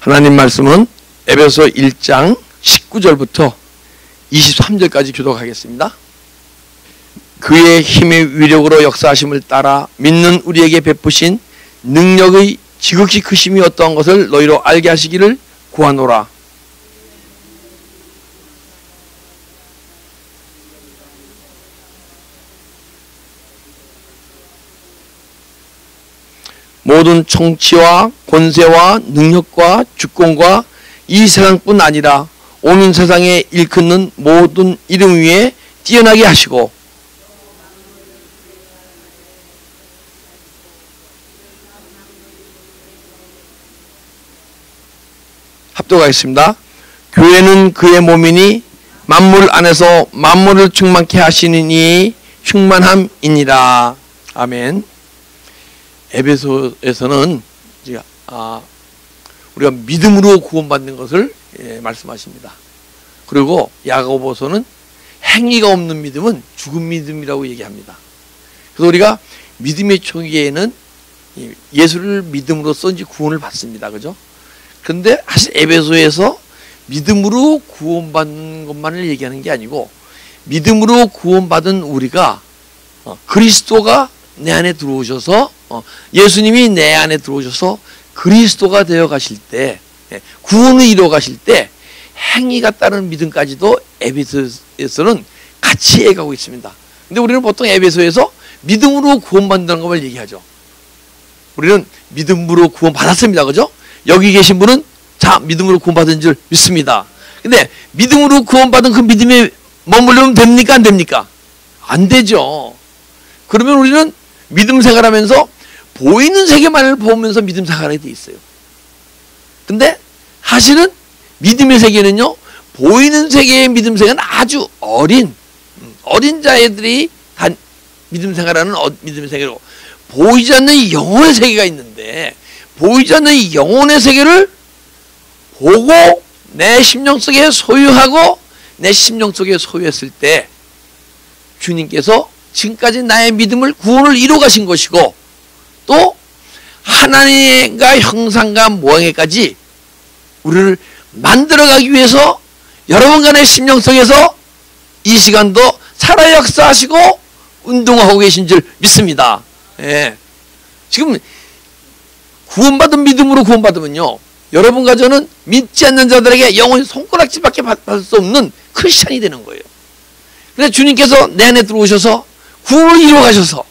하나님 말씀은 에베소 1장 19절부터 23절까지 교독하겠습니다. 그의 힘의 위력으로 역사하심을 따라 믿는 우리에게 베푸신 능력의 지극히 크심이 어떠한 것을 너희로 알게 하시기를 구하노라. 모든 청치와 권세와 능력과 주권과 이 세상뿐 아니라 온 세상에 일컫는 모든 이름 위에 뛰어나게 하시고 합독하겠습니다. 교회는 그의 몸이니 만물 안에서 만물을 충만케 하시는 이 충만함이니라. 아멘. 에베소에서는 우리가 믿음으로 구원받는 것을 말씀하십니다. 그리고 야고보서는 행위가 없는 믿음은 죽은 믿음이라고 얘기합니다. 그래서 우리가 믿음의 초기에는 예수를 믿음으로써 이제 구원을 받습니다. 그죠? 그런데 사실 에베소에서 믿음으로 구원받는 것만을 얘기하는 게 아니고 믿음으로 구원받은 우리가 그리스도가 내 안에 들어오셔서 예수님이 내 안에 들어오셔서 그리스도가 되어 가실 때 구원을 이루어 가실 때 행위가 따르는 믿음까지도 에베소에서는 같이 해가고 있습니다. 근데 우리는 보통 에베소에서 믿음으로 구원받는 것을 얘기하죠. 우리는 믿음으로 구원받았습니다. 그죠? 여기 계신 분은 자 믿음으로 구원받은 줄 믿습니다. 근데 믿음으로 구원받은 그 믿음에 머무르면 됩니까? 안 됩니까? 안 되죠. 그러면 우리는 믿음 생활하면서 보이는 세계만을 보면서 믿음 생활하게 돼 있어요. 근데 사실은 믿음의 세계는요, 보이는 세계의 믿음 세계는 아주 어린 자애들이 다 믿음 생활하는 믿음의 세계로, 보이지 않는 영혼의 세계가 있는데 보이지 않는 이 영혼의 세계를 보고 내 심령 속에 소유하고 내 심령 속에 소유했을 때 주님께서 지금까지 나의 믿음을 구원을 이루어 가신 것이고 또 하나님과 형상과 모양에까지 우리를 만들어가기 위해서 여러분간의 심령 속에서 이 시간도 살아 역사하시고 운동하고 계신 줄 믿습니다. 예. 지금 구원받은 믿음으로 구원받으면요, 여러분과 저는 믿지 않는 자들에게 영원히 손가락질밖에 받을 수 없는 크리스찬이 되는 거예요. 그래서 주님께서 내 안에 들어오셔서 구원을 이루어 가셔서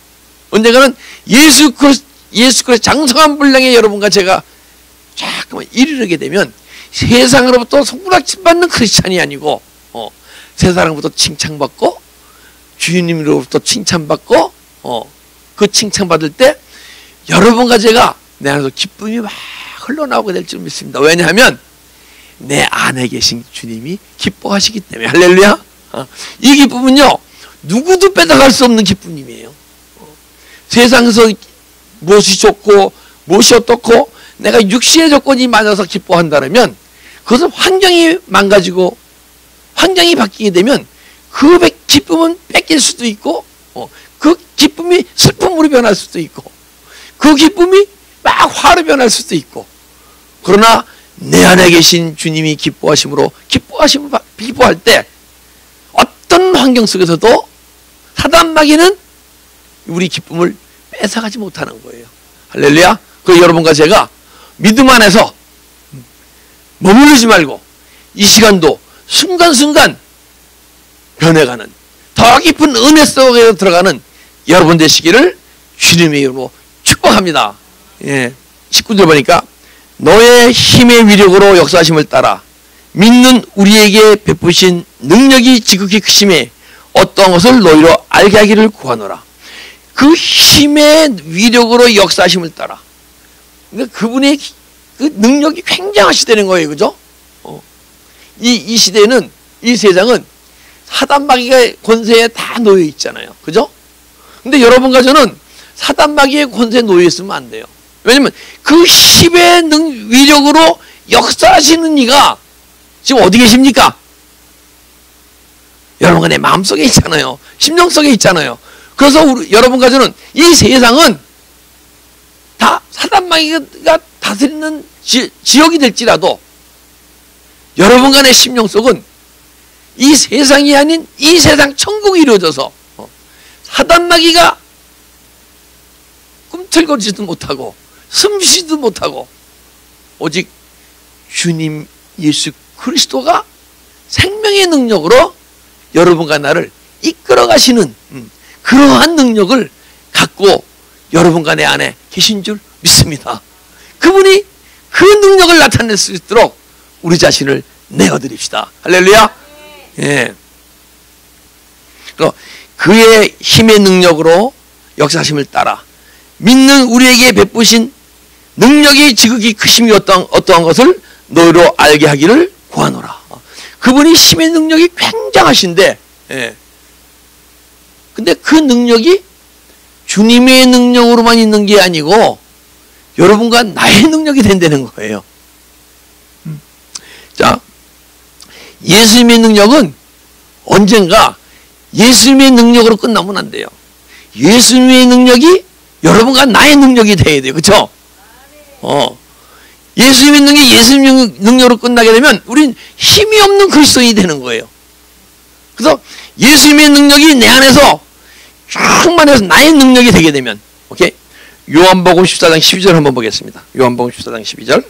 언젠가는 예수 그리스도의 장성한 분량에 여러분과 제가 자꾸만 이르게 되면 세상으로부터 손가락질 받는 크리스찬이 아니고 세상으로부터 칭찬받고 주님으로부터 칭찬받고 그 칭찬받을 때 여러분과 제가 내 안에서 기쁨이 막 흘러나오게 될 줄 믿습니다. 왜냐하면 내 안에 계신 주님이 기뻐하시기 때문에. 할렐루야. 이 기쁨은요 누구도 뺏어갈 수 없는 기쁨이에요. 세상에서 무엇이 좋고 무엇이 어떻고 내가 육신의 조건이 맞아서 기뻐한다면 그것은 환경이 망가지고 환경이 바뀌게 되면 그 기쁨은 뺏길 수도 있고 그 기쁨이 슬픔으로 변할 수도 있고 그 기쁨이 막 화로 변할 수도 있고, 그러나 내 안에 계신 주님이 기뻐하심으로 기뻐할 때 어떤 환경 속에서도 사단 마귀는 우리 기쁨을 뺏어가지 못하는 거예요. 할렐루야. 그래서 여러분과 제가 믿음 안에서 머무르지 말고 이 시간도 순간순간 변해가는 더 깊은 은혜 속에 들어가는 여러분 되시기를 주님의 이름으로 축복합니다. 예. 19절 보니까 너의 힘의 위력으로 역사하심을 따라 믿는 우리에게 베푸신 능력이 지극히 크심에 어떠한 것을 너희로 알게 하기를 구하노라. 그 힘의 위력으로 역사하심을 따라, 그러니까 그분의 그 능력이 굉장하시다는 거예요. 그죠? 이 시대에는, 이 세상은 사단 마귀의 권세에 다 놓여 있잖아요. 그죠? 근데 여러분과 저는 사단 마귀의 권세에 놓여 있으면 안 돼요. 왜냐면 그 힘의 위력으로 역사하시는 이가 지금 어디 계십니까? 여러분과 내 마음속에 있잖아요. 심령 속에 있잖아요. 그래서 여러분과 저는 이 세상은 다 사단 마귀가 다 다스리는 지역이 될지라도 여러분 간의 심령 속은 이 세상이 아닌 이 세상 천국이 이루어져서 사단마귀가 꿈틀거리지도 못하고 숨쉬지도 못하고 오직 주님 예수 그리스도가 생명의 능력으로 여러분과 나를 이끌어 가시는 그러한 능력을 갖고 여러분과 내 안에 계신 줄 믿습니다. 그분이 그 능력을 나타낼 수 있도록 우리 자신을 내어드립시다. 할렐루야. 예. 그의 힘의 능력으로 역사하심을 따라 믿는 우리에게 베푸신 능력이 지극히 크심이 어떠한 것을 너희로 알게 하기를 구하노라. 그분이 힘의 능력이 굉장하신데, 예. 근데 그 능력이 주님의 능력으로만 있는 게 아니고 여러분과 나의 능력이 된다는 거예요. 자, 예수님의 능력은 언젠가 예수님의 능력으로 끝나면 안 돼요. 예수님의 능력이 여러분과 나의 능력이 돼야 돼요. 그렇죠? 예수님의 능력이 예수님의 능력으로 끝나게 되면 우린 힘이 없는 그리스도인이 되는 거예요. 그래서 예수님의 능력이 내 안에서 충만해서 나의 능력이 되게 되면, 오케이? 요한복음 14장 12절 한번 보겠습니다. 요한복음 14장 12절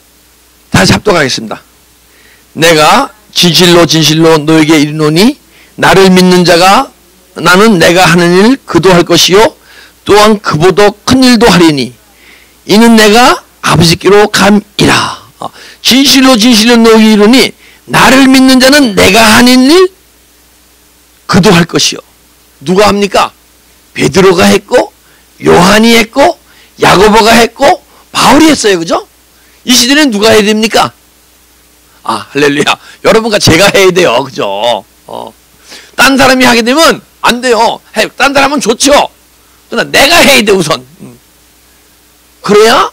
다시 합독하겠습니다. 내가 진실로 진실로 너에게 이르노니 나를 믿는 자가 나는 내가 하는 일 그도 할 것이요 또한 그보다 큰 일도 하리니 이는 내가 아버지께로 감이라. 진실로 진실로 너에게 이르노니 나를 믿는 자는 내가 하는 일 그도 할 것이요. 누가 합니까? 베드로가 했고 요한이 했고 야고보가 했고 바울이 했어요. 그죠? 이 시대는 누가 해야 됩니까? 할렐루야. 여러분과 제가 해야 돼요. 그죠? 딴 사람이 하게 되면 안 돼요. 딴 사람 하면 좋죠. 그러나 내가 해야 돼 우선. 그래야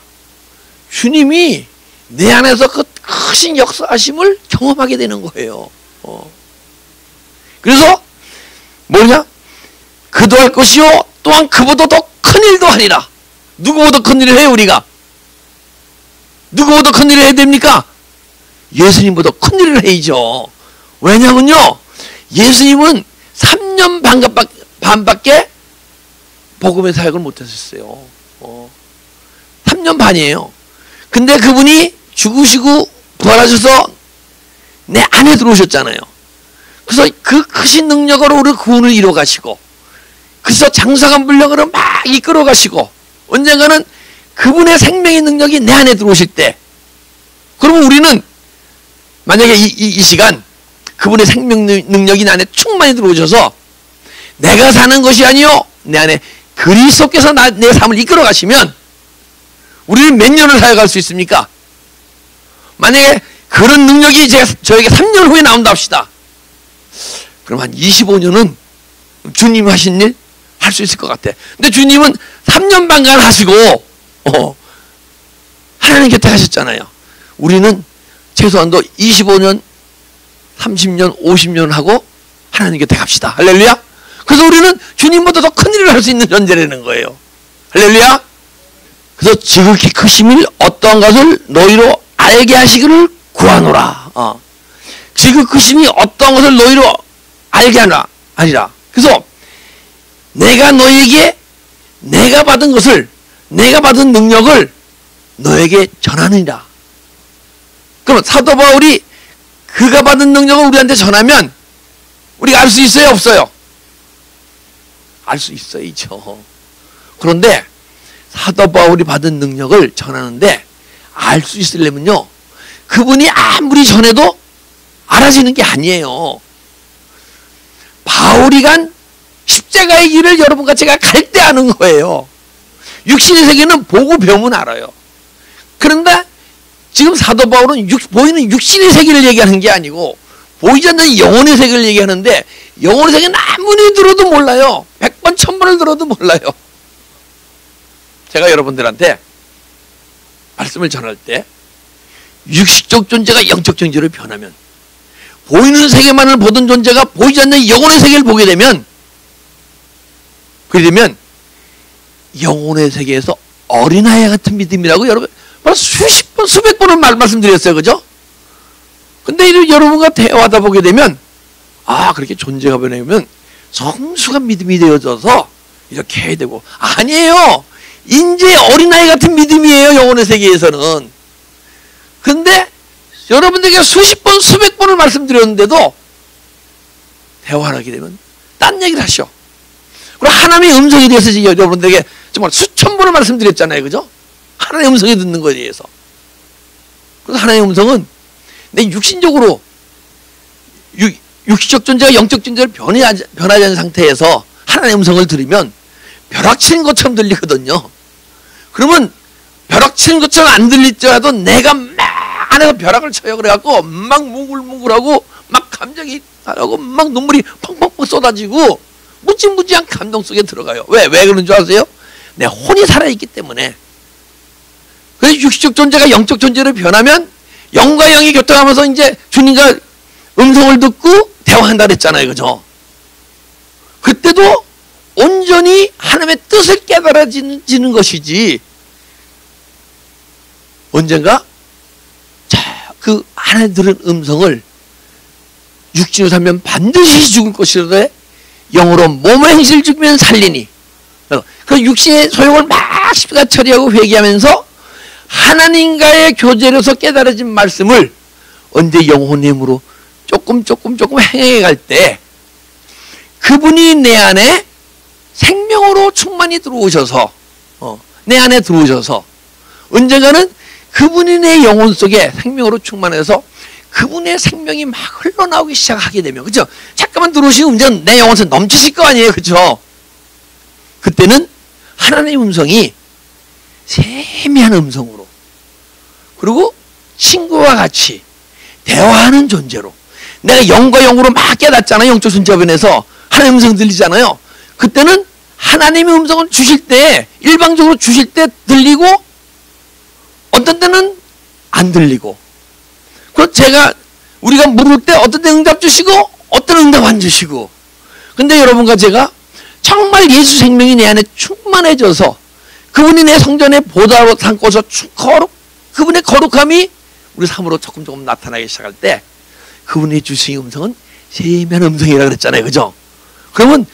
주님이 내 안에서 그 크신 역사하심을 경험하게 되는 거예요. 그래서 뭐냐? 그도 할 것이요 또한 그보다 더 큰 일도 하리라. 누구보다 큰 일을 해요 우리가? 누구보다 큰 일을 해야 됩니까? 예수님보다 큰 일을 해야죠. 왜냐면요 예수님은 3년 반밖에 복음의 사역을 못하셨어요. 3년 반이에요. 근데 그분이 죽으시고 부활하셔서 내 안에 들어오셨잖아요. 그래서 그 크신 능력으로 우리 구원을 이뤄 가시고, 그래서 장사간 분량으로 막 이끌어 가시고, 언젠가는 그분의 생명의 능력이 내 안에 들어오실 때, 그러면 우리는 만약에 이 시간 그분의 생명 능력이 내 안에 충만히 들어오셔서 내가 사는 것이 아니요 내 안에 그리스도께서 내 삶을 이끌어 가시면 우리는 몇 년을 사역할 수 있습니까? 만약에 그런 능력이 저에게 3년 후에 나온다 합시다. 그럼 한 25년은 주님 하신 일 할 수 있을 것 같아. 근데 주님은 3년 반간 하시고 하나님 곁에 하셨잖아요. 우리는 최소한도 25년, 30년, 50년 하고 하나님 곁에 갑시다. 할렐루야. 그래서 우리는 주님보다 더 큰 일을 할 수 있는 존재라는 거예요. 할렐루야. 그래서 지극히 크신 일 어떠한 것을 너희로 알게 하시기를 구하노라. 지극히 크심이 어떠한 것을 너희로 알게 하리라. 그래서 내가 너에게 내가 받은 것을, 내가 받은 능력을 너에게 전하느니라. 그러면 사도 바울이 그가 받은 능력을 우리한테 전하면 우리가 알 수 있어요, 없어요? 알 수 있어야죠. 그런데 사도 바울이 받은 능력을 전하는데 알 수 있으려면요, 그분이 아무리 전해도 알아지는 게 아니에요. 바울이 간 십자가의 길을 여러분과 제가 갈 때 아는 거예요. 육신의 세계는 보고 배우면 알아요. 그런데 지금 사도 바울은 보이는 육신의 세계를 얘기하는 게 아니고 보이지 않는 영혼의 세계를 얘기하는데, 영혼의 세계는 아무리 들어도 몰라요. 100번 1000번을 들어도 몰라요. 제가 여러분들한테 말씀을 전할 때 육식적 존재가 영적 존재로 변하면, 보이는 세계만을 보던 존재가 보이지 않는 영혼의 세계를 보게 되면, 그러면 영혼의 세계에서 어린아이 같은 믿음이라고 여러분 수십 번, 수백 번을 말씀드렸어요. 그죠? 근데 여러분과 대화하다 보게 되면, 그렇게 존재가 변하면 성숙한 믿음이 되어져서 이렇게 해야 되고, 아니에요. 이제 어린아이 같은 믿음이에요. 영혼의 세계에서는. 근데 여러분들에게 수십 번, 수백 번을 말씀드렸는데도 대화를 하게 되면 딴 얘기를 하셔. 그리고 하나님의 음성에 대해서 여러분들에게 정말 수천 번을 말씀드렸잖아요. 그죠? 하나님의 음성에 듣는 것에 대해서. 그래서 하나님의 음성은 내 육신적으로 육신적 존재가 영적 존재를 변하지 않은 상태에서 하나님의 음성을 들으면 벼락 치는 것처럼 들리거든요. 그러면 벼락 치는 것처럼 안 들릴지라도 내가 막 안에서 벼락을 쳐요. 그래갖고 막 뭉글뭉글하고 막 감정이 나고 막 눈물이 펑펑펑 쏟아지고 무지무지한 감동 속에 들어가요. 왜 그런 줄 아세요? 내 혼이 살아있기 때문에. 그래서 육신적 존재가 영적 존재로 변하면 영과 영이 교통하면서 이제 주님과 음성을 듣고 대화한다 그랬잖아요. 그죠? 그때도 온전히 하나님의 뜻을 깨달아지는 것이지, 언젠가 그 하나님 들은 음성을 육신으로 살면 반드시 죽을 것이라도 영으로 몸의 행실을 죽이면 살리니, 그 육신의 소용을 막 십자가 처리하고 회개하면서 하나님과의 교제로서 깨달아진 말씀을 언제 영혼의 힘으로 조금 행해 갈 때 그분이 내 안에 생명으로 충만히 들어오셔서 내 안에 들어오셔서 언젠가는 그분이 내 영혼 속에 생명으로 충만해서 그분의 생명이 막 흘러나오기 시작하게 되면, 그죠? 잠깐만 들어오시면 언젠가 내 영혼에서 넘치실 거 아니에요. 그죠? 그때는 하나님의 음성이 세미한 음성으로, 그리고 친구와 같이 대화하는 존재로, 내가 영과 영으로 막 깨닫잖아요. 영적 존재변에서 하나님의 음성 들리잖아요. 그때는 하나님의 음성을 주실 때, 일방적으로 주실 때 들리고 어떤 때는 안 들리고, 그리고 우리가 물을 때 어떤 때 응답 주시고 어떤 응답 안 주시고. 근데 여러분과 제가 정말 예수 생명이 내 안에 충만해져서 그분이 내 성전에 보좌로 삼고서 그분의 거룩함이 우리 삶으로 조금 나타나기 시작할 때 그분이 주신 음성은 세미한 음성이라고 그랬잖아요. 그죠? 그러면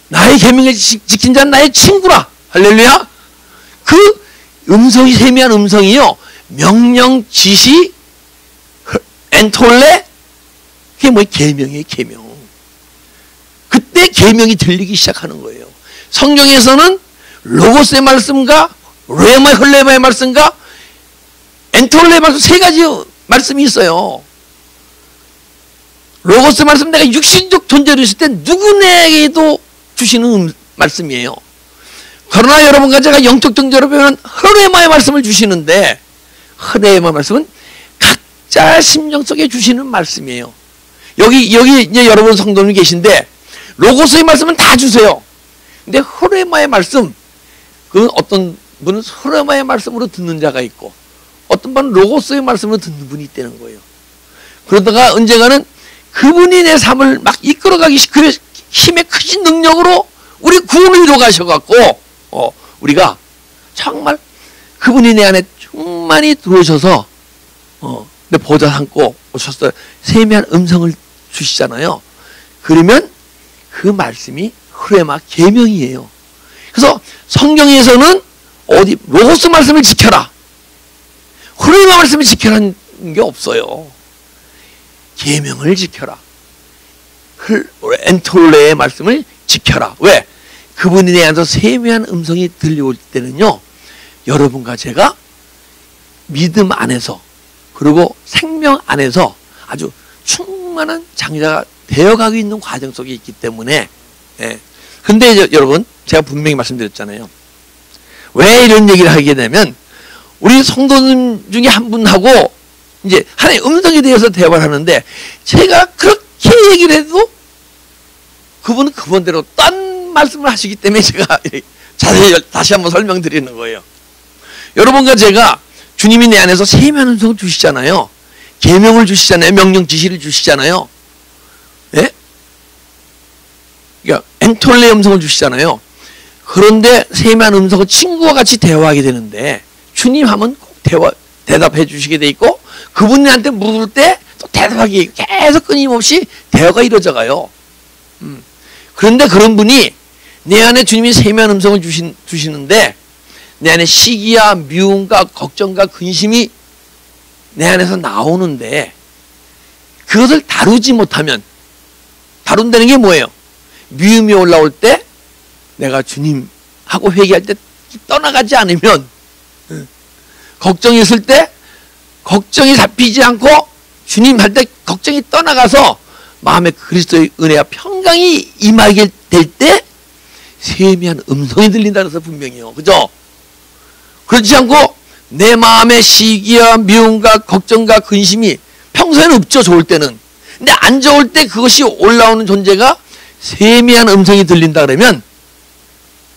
나의 계명을 지킨 자는 나의 친구라. 할렐루야. 그 음성이, 세미한 음성이요, 명령, 지시, 엔톨레, 그게 뭐예요? 계명이에요. 계명. 그때 계명이 들리기 시작하는 거예요. 성경에서는 로고스의 말씀과 르헤마의 말씀과 엔톨레의 말씀, 세 가지 말씀이 있어요. 로고스 말씀, 내가 육신적 존재로 있을 때 누구에게도 주시는 말씀이에요. 그러나 여러분과 제가 영적 존재로 보면 르헤마의 말씀을 주시는데, 르헤마의 말씀은 각자 심령 속에 주시는 말씀이에요. 여기 이제 여러분 성도님 계신데 로고스의 말씀은 다 주세요. 근데 르헤마의 말씀, 그 어떤 분은 르헤마의 말씀으로 듣는 자가 있고 어떤 분은 로고스의 말씀으로 듣는 분이 있다는 거예요. 그러다가 언젠가는 그분이 내 삶을 막 이끌어가기, 그 힘의 크신 능력으로 우리 구원을 이루어 가셔갖고 우리가 정말 그분이 내 안에 충만히 들어오셔서 내 보좌 삼고 오셔서 세미한 음성을 주시잖아요. 그러면 그 말씀이 르헤마 계명이에요. 그래서 성경에서는 로고스 말씀을 지켜라, 르헤마 말씀을 지켜라는 게 없어요. 계명을 지켜라, 엔톨레의 말씀을 지켜라. 왜? 그분이 내 안에서 세미한 음성이 들려올 때는요, 여러분과 제가 믿음 안에서 그리고 생명 안에서 아주 충만한 장자가 되어가고 있는 과정 속에 있기 때문에. 근데 여러분, 제가 분명히 말씀드렸잖아요. 왜 이런 얘기를 하게 되면, 우리 성도님 중에 한 분하고 이제 하나님의 음성에 대해서 대화를 하는데, 제가 그렇게 얘기를 해도 그분은 그분대로 딴 말씀을 하시기 때문에 제가 자세히 다시 한번 설명드리는 거예요. 여러분과 제가 주님이 내 안에서 세미한 음성을 주시잖아요. 계명을 주시잖아요. 명령 지시를 주시잖아요. 예? 그러니까 엔톨레 음성을 주시잖아요. 그런데 세미한 음성은 친구와 같이 대화하게 되는데, 주님 하면 꼭 대답해 주시게 돼 있고, 그분한테 물을 때 또 대답하기 계속 끊임없이 대화가 이루어져가요. 그런데 그런 분이 내 안에 주님이 세미한 음성을 주시는데 내 안에 시기와 미움과 걱정과 근심이 내 안에서 나오는데 그것을 다루지 못하면, 다룬다는 게 뭐예요? 미움이 올라올 때 내가 주님하고 회개할 때 떠나가지 않으면, 걱정이 있을 때 걱정이 잡히지 않고 주님 할 때 걱정이 떠나가서 마음에 그리스도의 은혜와 평강이 임하게 될 때 세미한 음성이 들린다 그래서 분명해요. 그죠? 그렇지 않고 내 마음의 시기와 미움과 걱정과 근심이 평소에는 없죠. 좋을 때는. 근데 안 좋을 때 그것이 올라오는 존재가 세미한 음성이 들린다 그러면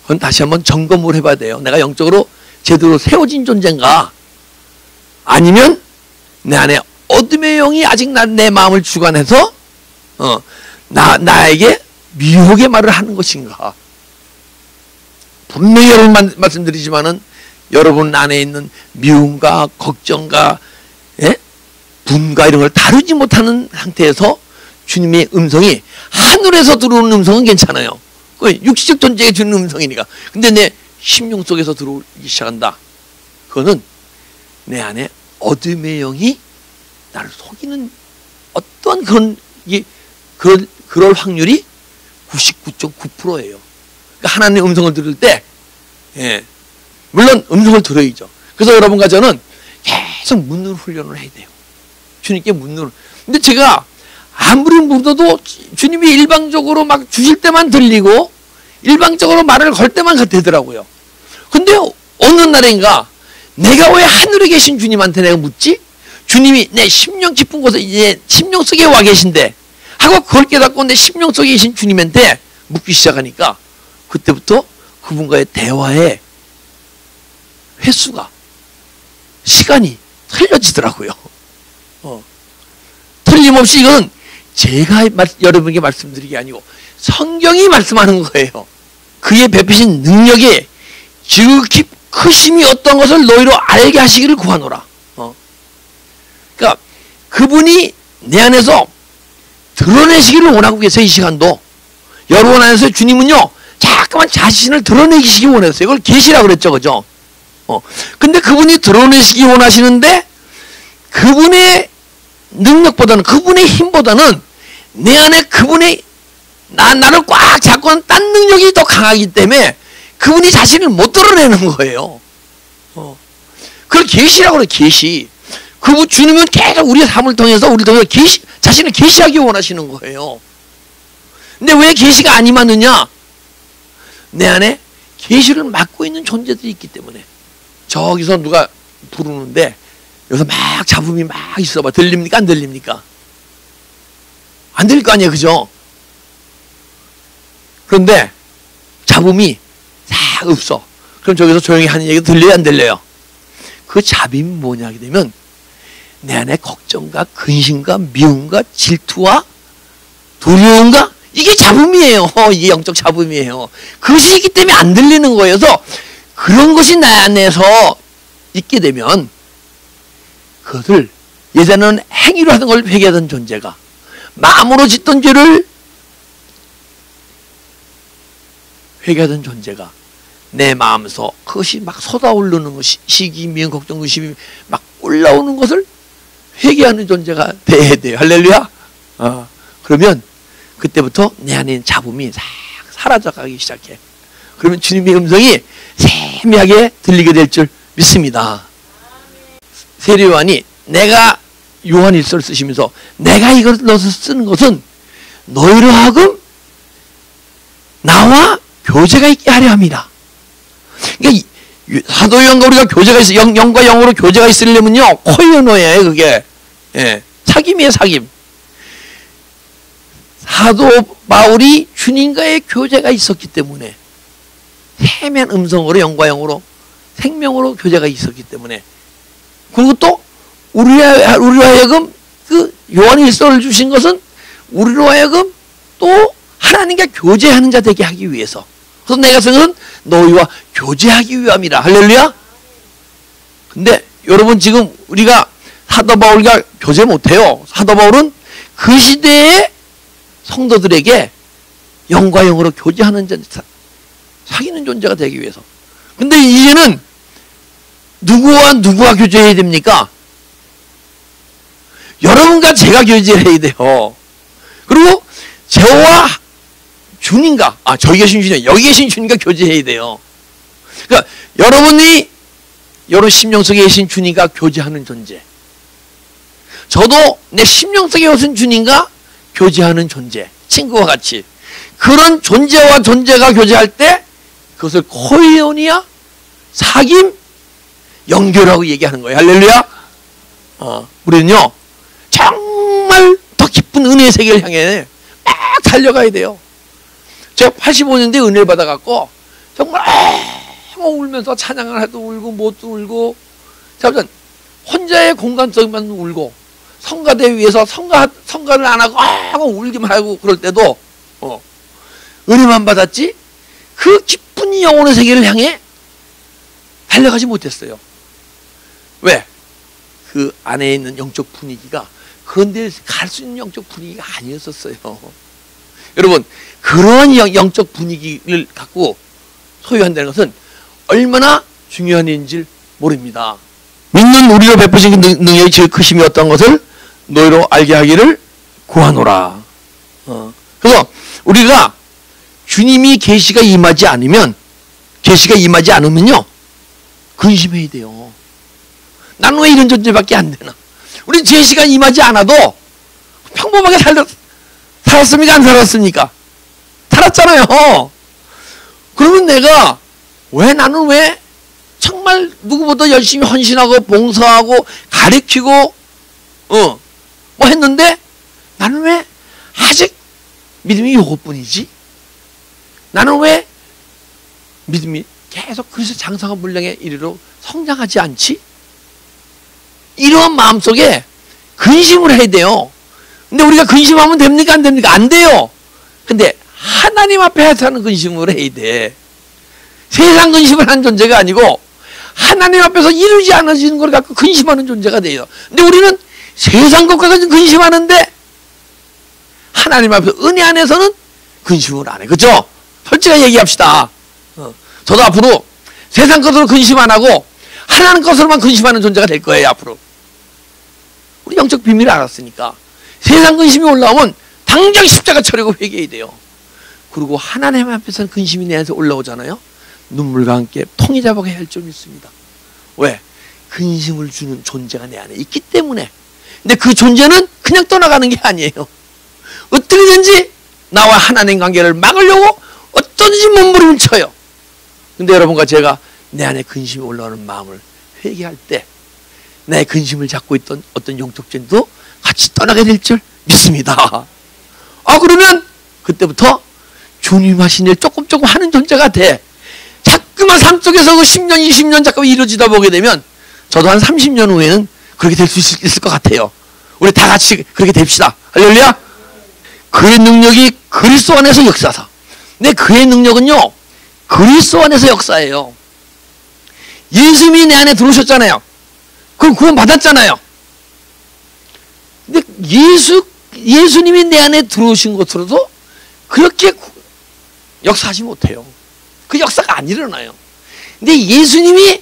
그건 다시 한번 점검을 해봐야 돼요. 내가 영적으로 제대로 세워진 존재인가, 아니면 내 안에 어둠의 영이 아직 내 마음을 주관해서 나에게 미혹의 말을 하는 것인가. 분명히 여러분 말씀드리지만은 여러분 안에 있는 미움과 걱정과 분과 이런 걸 다루지 못하는 상태에서 주님의 음성이 하늘에서 들어오는 음성은 괜찮아요. 육체적 존재에 주는 음성이니까. 근데 내 심령 속에서 들어오기 시작한다. 그거는 내 안에 어둠의 영이 나를 속이는 어떤 그럴 확률이 99.9%예요. 그러니까 하나님의 음성을 들을 때, 물론 음성을 들어야죠. 그래서 여러분과 저는 계속 묻는 훈련을 해야 돼요. 주님께 묻는. 근데 제가 아무리 물어도 주님이 일방적으로 막 주실 때만 들리고 일방적으로 말을 걸 때만 되더라고요. 근데 어느 날인가 내가 왜 하늘에 계신 주님한테 내가 묻지? 주님이 내 심령 깊은 곳에 이제 심령 속에 와 계신데 하고 그걸 깨닫고 내 심령 속에 계신 주님한테 묻기 시작하니까 그때부터 그분과의 대화의 횟수가, 시간이 틀려지더라고요. 틀림없이 이건 제가 여러분에게 말씀드리는 게 아니고 성경이 말씀하는 거예요. 그의 베푸신 능력이 지극히 크심이 어떤 것을 너희로 알게 하시기를 구하노라. 그러니까 그분이 내 안에서 드러내시기를 원하고 계세요. 이 시간도 여러분 안에서 주님은요 자꾸만 자신을 드러내시기 원했어요. 이걸 계시라고 그랬죠. 그죠? 근데 그분이 드러내시기 원하시는데 그분의 능력보다는, 그분의 힘보다는 내 안에 그분의 나를 꽉 잡고 하는 딴 능력이 더 강하기 때문에 그분이 자신을 못 드러내는 거예요. 그걸 계시라고 그래요. 계시. 그분 주님은 계속 우리의 삶을 통해서 자신을 계시하기 원하시는 거예요. 근데 왜 계시가 안 임하느냐? 내 안에 계시를 맡고 있는 존재들이 있기 때문에. 저기서 누가 부르는데 여기서 막 잡음이 막 있어봐. 들립니까? 안 들립니까? 안 들릴 거 아니에요. 그죠? 그런데 잡음이 싹 없어. 그럼 저기서 조용히 하는 얘기가 들려요? 안 들려요? 그 잡음이 뭐냐 하게 되면 내 안에 걱정과 근심과 미움과 질투와 두려움과 이게 잡음이에요. 이게 영적 잡음이에요. 그것이 있기 때문에 안 들리는 거예요. 그래서 그런 것이 내 안에서 있게 되면 그것을 예전에는 행위로 하던 걸 회개하던 존재가 마음으로 짓던 죄를 회개하던 존재가 내 마음에서 그것이 막 쏟아오르는 것이 시기, 미움, 걱정, 의심이 막 올라오는 것을 회개하는 존재가 돼야 돼요. 할렐루야. 그러면 그때부터 내 안에 있는 잡음이 싹 사라져가기 시작해. 그러면 주님의 음성이 세미하게 들리게 될 줄 믿습니다. 세례 요한이 내가 요한 일서를 쓰시면서 내가 이걸 넣어서 쓰는 것은 너희로 하여금 나와 교제가 있게 하려 합니다. 그러니까 사도 요한과 우리가 교제가 있어, 영과 영으로 교제가 있으려면요 코이노예요. 그게 사귐이에요. 사귐. 사도 바울이 주님과의 교제가 있었기 때문에 세미한 음성으로 영과 영으로 생명으로 교제가 있었기 때문에, 그리고 또 우리로 하여금 그 요한이 일서를 주신 것은 우리로 하여금 또 하나님과 교제하는 자 되게 하기 위해서. 그래서 내가 쓴 것은 너희와 교제하기 위함이라. 할렐루야. 근데 여러분 지금 우리가 사도 바울과 교제 못해요. 사도 바울은 그 시대의 성도들에게 영과 영으로 교제하는 사귀는 존재가 되기 위해서. 근데 이제는 누구와 교제해야 됩니까? 여러분과 제가 교제를 해야 돼요. 그리고 저와 주님과, 저기 계신 주님, 여기 계신 주님과 교제해야 돼요. 그러니까 여러분이 여러분 심령 속에 계신 주님과 교제하는 존재, 저도 내 심령 속에 계신 주님과 교제하는 존재, 친구와 같이 그런 존재와 존재가 교제할 때 그것을 코이오니아, 사귐, 연결하고 얘기하는 거예요. 할렐루야. 우리는요 정말 더 깊은 은혜의 세계를 향해 막 달려가야 돼요. 제가 85년대 은혜를 받아갖고 정말 울면서 찬양을 해도 울고 뭣도 울고, 혼자의 공간 속에만 울고, 성가대 위에서 성가를 안 하고 울기만 하고 그럴 때도 은혜만 받았지 그 기쁜 영혼의 세계를 향해 달려가지 못했어요. 왜? 그 안에 있는 영적 분위기가 그런 데 갈 수 있는 영적 분위기가 아니었었어요. 여러분, 그런 영적 분위기를 갖고 소유한다는 것은 얼마나 중요한 일인지 모릅니다. 믿는 우리로 베푸신 그 능력이 제일 크심이 어떤 것을 너희로 알게 하기를 구하노라. 그래서 우리가 주님이 계시가 임하지 않으면요 근심해야 돼요. 나는 왜 이런 존재밖에 안 되나? 우리 계시가 임하지 않아도 평범하게 살았습니까? 안 살았습니까? 살았잖아요. 그러면 나는 왜 정말 누구보다 열심히 헌신하고 봉사하고 가르치고 뭐 했는데 나는 왜 아직 믿음이 요것뿐이지? 나는 왜 믿음이 계속 그래서 장성한 분량에 이르러 성장하지 않지? 이러한 마음속에 근심을 해야 돼요. 근데 우리가 근심하면 됩니까? 안 됩니까? 안 돼요. 근데 하나님 앞에 사는 근심을 해야 돼. 세상 근심을 하는 존재가 아니고 하나님 앞에서 이루지 않아지는 걸 갖고 근심하는 존재가 돼요. 근데 우리는 세상 것과 근심하는데 하나님 앞에서 은혜 안에서는 근심을 안 해. 그렇죠? 솔직하게 얘기합시다. 저도 앞으로 세상 것으로 근심 안 하고 하나님 것으로만 근심하는 존재가 될 거예요. 앞으로 우리 영적 비밀을 알았으니까 세상 근심이 올라오면 당장 십자가 처리고 회개해야 돼요. 그리고 하나님 앞에서는 근심이 내 안에서 올라오잖아요. 눈물과 함께 통이 잡아가야 할 점이 있습니다. 왜? 근심을 주는 존재가 내 안에 있기 때문에. 근데 그 존재는 그냥 떠나가는 게 아니에요. 어떻게든지 나와 하나님 관계를 막으려고 어떤지 몸부림을 쳐요. 근데 여러분과 제가 내 안에 근심이 올라오는 마음을 회개할 때 내 근심을 잡고 있던 어떤 영적 존재도 같이 떠나게 될 줄 믿습니다. 그러면 그때부터 주님 하신 일 조금 하는 존재가 돼. 자꾸만 삶 속에서 그 10년, 20년 자꾸 이루어지다 보게 되면 저도 한 30년 후에는 그렇게 될 수 있을 것 같아요. 우리 다 같이 그렇게 됩시다. 할렐루야. 그의 능력이 그리스도 안에서 역사사. 근데 그의 능력은요 그리스도 안에서 역사예요. 예수님이 내 안에 들어오셨잖아요. 그럼 구원 받았잖아요. 근데 예수님이 내 안에 들어오신 것으로도 그렇게 역사하지 못해요. 그 역사가 안 일어나요. 근데 예수님이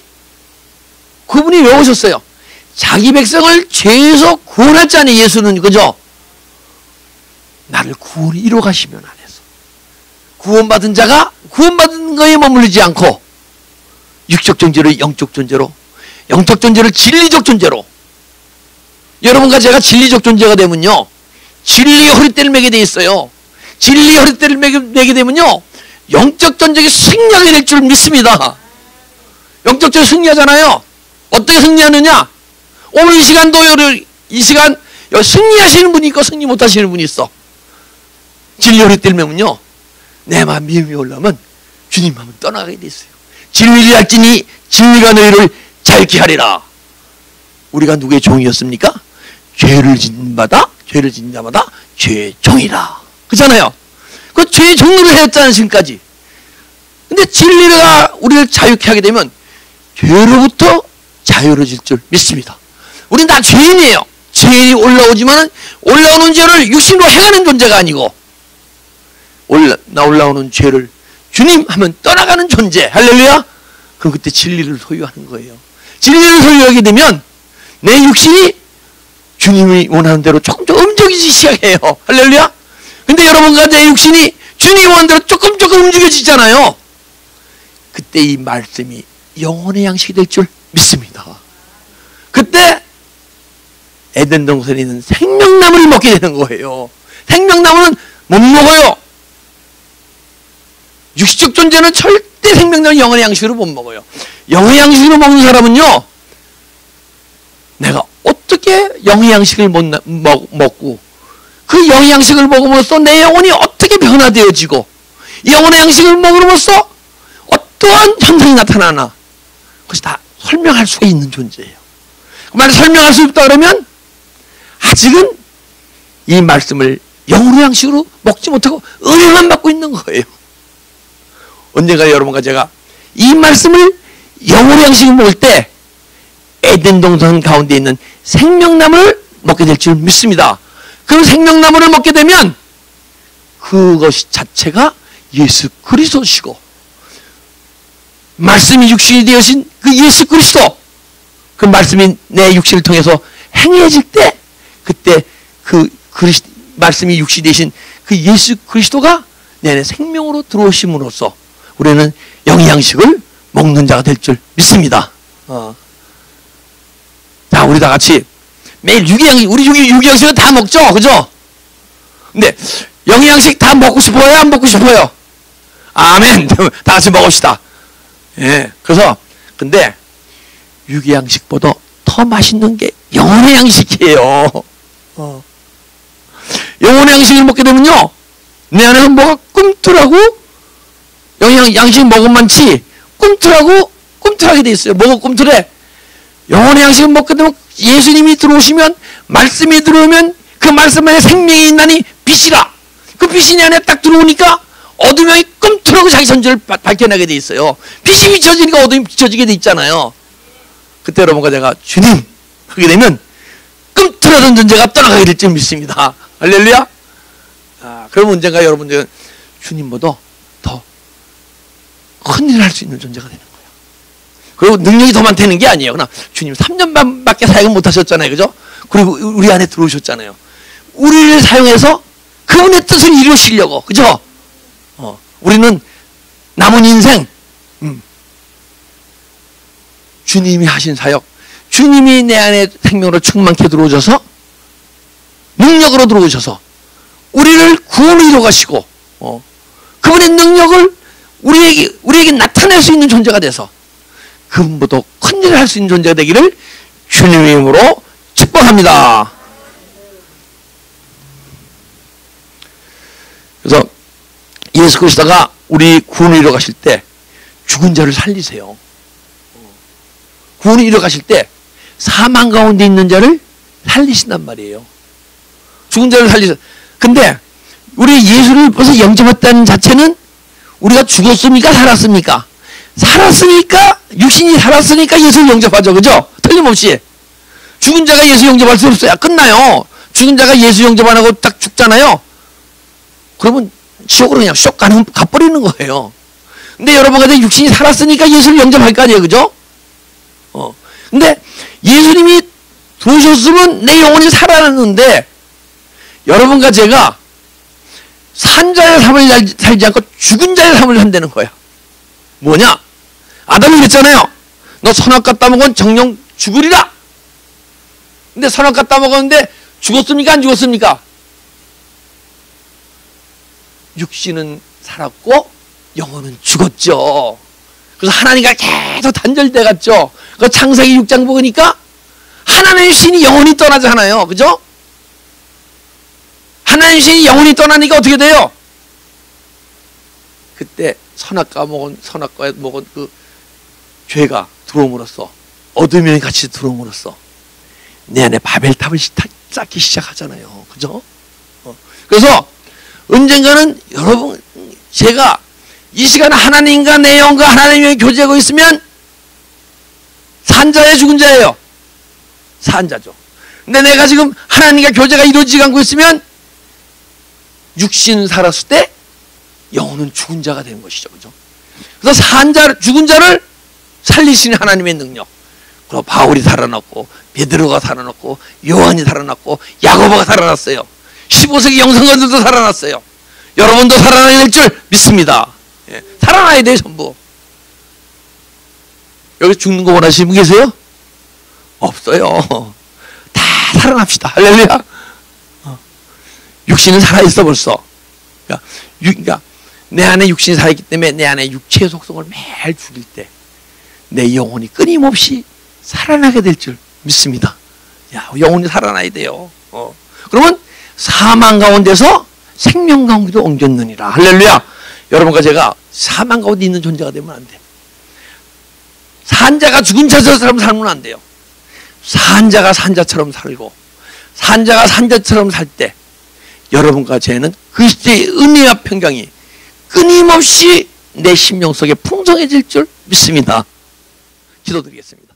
그분이 왜 오셨어요? 자기 백성을 죄에서 구원할 자니 예수는, 그죠? 나를 구원이 이루어 가시면 안에서 구원받은 자가 구원받은 거에 머물리지 않고 육적 존재로 영적 존재로, 영적 존재를 진리적 존재로. 여러분과 제가 진리적 존재가 되면요 진리의 허리띠를 매게 돼 있어요. 진리의 허리띠를 매게 되면요 영적 전쟁에 승리하게 될 줄 믿습니다. 영적 전쟁 승리하잖아요. 어떻게 승리하느냐? 오늘 이 시간도 이 시간 승리하시는 분이 있고 승리 못하시는 분이 있어. 진리의 허리띠를 매면요 내 마음 미움이 올라오면 주님 마음은 떠나가게 돼 있어요. 진리를 알지니 진리가 너희를 자유케 하리라. 우리가 누구의 종이었습니까? 죄를 짓는 자마다 죄의 종이라. 그렇잖아요. 그 죄의 종으로 했잖아요 지금까지. 근데 진리가 우리를 자유케 하게 되면 죄로부터 자유로워질 줄 믿습니다. 우리는 다 죄인이에요. 죄인이 올라오지만 올라오는 죄를 육신으로 행하는 존재가 아니고 올라오는 죄를 주님 하면 떠나가는 존재. 할렐루야. 그럼 그때 진리를 소유하는 거예요. 진리를 소유하게 되면 내 육신이 주님이 원하는 대로 조금 움직이기 시작해요. 할렐루야. 근데 여러분과 내 육신이 주님이 원하는 대로 조금 움직여지잖아요. 그때 이 말씀이 영혼의 양식이 될 줄 믿습니다. 그때 에덴 동산에 있는 생명나무를 먹게 되는 거예요. 생명나무는 못 먹어요. 육식적 존재는 절대 생명나무 영혼의 양식으로 못 먹어요. 영혼의 양식으로 먹는 사람은요, 내가 어떻게 영의 양식을 먹고 그 영의 양식을 먹음으로써 내 영혼이 어떻게 변화되어지고 영혼의 양식을 먹음으로써 어떠한 현상이 나타나나 그것이 다 설명할 수가 있는 존재예요. 만약 설명할 수 없다 그러면 아직은 이 말씀을 영혼의 양식으로 먹지 못하고 은혜만 받고 있는 거예요. 언젠가 여러분과 제가 이 말씀을 영혼의 양식을 먹을 때 에덴 동산 가운데 있는 생명나무를 먹게 될 줄 믿습니다. 그 생명나무를 먹게 되면 그것이 자체가 예수 그리스도시고 말씀이 육신이 되어진 그 예수 그리스도, 그 말씀이 내 육신을 통해서 행해질 때 그때 말씀이 육신이 되신 그 예수 그리스도가 내 안에 생명으로 들어오심으로써 우리는 영의 양식을 먹는 자가 될 줄 믿습니다. 자, 우리 다 같이 매일 우리 유기양식은 다 먹죠? 그죠? 근데 영의 양식 다 먹고 싶어요? 안 먹고 싶어요? 아멘! 다 같이 먹읍시다. 예. 그래서, 근데 유기양식보다 더 맛있는 게 영혼의 양식이에요. 영혼의 양식을 먹게 되면요, 내 안에서 뭐가 꿈틀하고, 영의 양식 먹으면치 꿈틀하게 돼 있어요. 뭐가 꿈틀해? 영혼의 양식을 먹게 되면 예수님이 들어오시면, 말씀이 들어오면 그 말씀 안에 생명이 있나니 빛이라. 그 빛이 내 안에 딱 들어오니까 어둠이 꿈틀하고 자기 존재를 밝혀내게 돼 있어요. 빛이 비춰지니까 어둠이 비춰지게 돼 있잖아요. 그때 여러분과 제가 주님 하게 되면 꿈틀하던 존재가 떠나가게 될 줄 믿습니다. 할렐루야. 그럼 언젠가 여러분들은 주님보다 더 큰 일을 할 수 있는 존재가 되는 거예요. 그리고 능력이 더 많다는 게 아니에요. 그러나 주님 3년 반밖에 사역을 못 하셨잖아요. 그죠? 그리고 우리 안에 들어오셨잖아요. 우리를 사용해서 그분의 뜻을 이루시려고. 그죠? 우리는 남은 인생 주님이 하신 사역, 주님이 내 안에 생명으로 충만케 들어오셔서 능력으로 들어오셔서 우리를 구원을 이루어가시고 그분의 능력을 우리에게 나타낼 수 있는 존재가 돼서 그분보다 큰 일을 할 수 있는 존재가 되기를 주님의 이름으로 축복합니다. 그래서 예수 그리스도가 우리 구원을 이루어가실 때 죽은 자를 살리세요. 구원을 이루어가실 때 사망 가운데 있는 자를 살리신단 말이에요. 죽은 자를 살리세요. 근데 우리 예수를 벌써 영접했다는 자체는 우리가 죽었습니까? 살았습니까? 살았으니까, 육신이 살았으니까 예수를 영접하죠. 그죠? 틀림없이. 죽은 자가 예수 영접할 수 없어요. 끝나요. 죽은 자가 예수 영접 안 하고 딱 죽잖아요. 그러면 지옥으로 그냥 쏙 가버리는 거예요. 근데 여러분과 육신이 살았으니까 예수를 영접할 거 아니에요. 그죠? 근데 예수님이 들어오셨으면 내 영혼이 살아났는데 여러분과 제가 산 자의 삶을 살지 않고 죽은 자의 삶을 산다는 거야. 뭐냐? 아담이 그랬잖아요. 너 선악과 따먹으면 정령 죽으리라. 근데 선악과 따먹었는데 죽었습니까? 안 죽었습니까? 육신은 살았고 영혼은 죽었죠. 그래서 하나님과 계속 단절돼 갔죠. 그 창세기 6장 보니까 하나님의 신이 영혼이 떠나잖아요. 그죠? 하나님의 신이 영혼이 떠나니까 어떻게 돼요? 그때 선악과 먹은 그 죄가 들어옴으로써 어둠이 같이 들어옴으로써 내 안에 바벨탑을 쌓기 시작하잖아요. 그죠? 그래서 언젠가는 여러분 제가 이 시간에 하나님과 내 영과 하나님의 교제하고 있으면 산자예요, 죽은 자예요? 산자죠. 근데 내가 지금 하나님과 교제가 이루어지지 않고 있으면 육신은 살았을 때 영혼은 죽은 자가 되는 것이죠. 그죠? 그래서 죽은 자를 살리시는 하나님의 능력. 그리고 바울이 살아났고, 베드로가 살아났고, 요한이 살아났고, 야고보가 살아났어요. 15세기 영성관들도 살아났어요. 여러분도 살아나야 될 줄 믿습니다. 예, 살아나야 돼요, 전부. 여기 죽는 거 원하시는 분 계세요? 없어요. 다 살아납시다. 할렐루야. 육신은 살아있어 벌써. 그러니까 내 안에 육신이 살아있기 때문에 내 안에 육체의 속성을 매일 죽일 때 내 영혼이 끊임없이 살아나게 될 줄 믿습니다. 야, 영혼이 살아나야 돼요. 그러면 사망 가운데서 생명 가운데로 옮겼느니라. 할렐루야. 여러분과 제가 사망 가운데 있는 존재가 되면 안 돼. 산자가 죽은 자처럼 살면 안 돼요. 산자가 산자처럼 살고 산자가 산자처럼 살 때 여러분과 저는 그리스도의 은혜와 평강이 끊임없이 내 심령 속에 풍성해질 줄 믿습니다. 기도드리겠습니다.